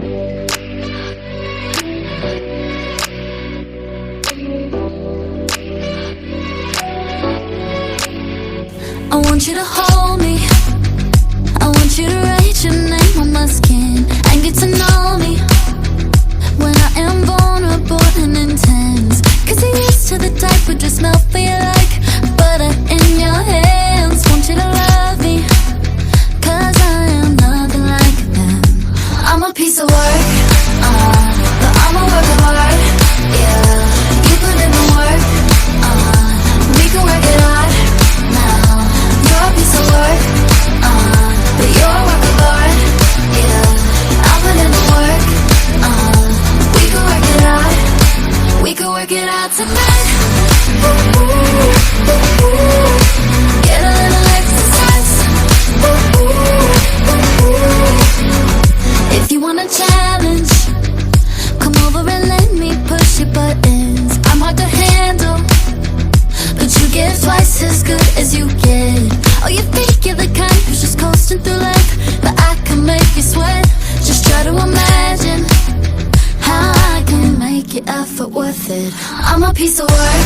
I want you to hold me, I want you to write your name on my skin and get to know me when I am vulnerable and intense. Cause you're used to the type who just melt for you like butter in your hands. Want you to love me, cause I am nothing like them. I'm a piece of work, but I'm a work of art, yeah. You put in the work, we can work it out now. You're a piece of work, but you're a work of art, yeah. I put in the work, we can work it out. We can work it out tonight. Ooh, ooh, ooh, ooh. Get a little exercise. Ooh, ooh, ooh, ooh. If you want a challenge, come over and let me push your buttons. I'm hard to handle, but you give twice as good as you get. Oh, you think you're the kind who's just coasting through life, but I can make you sweat. Just try to imagine how I can make your effort worth it. I'm a piece of work,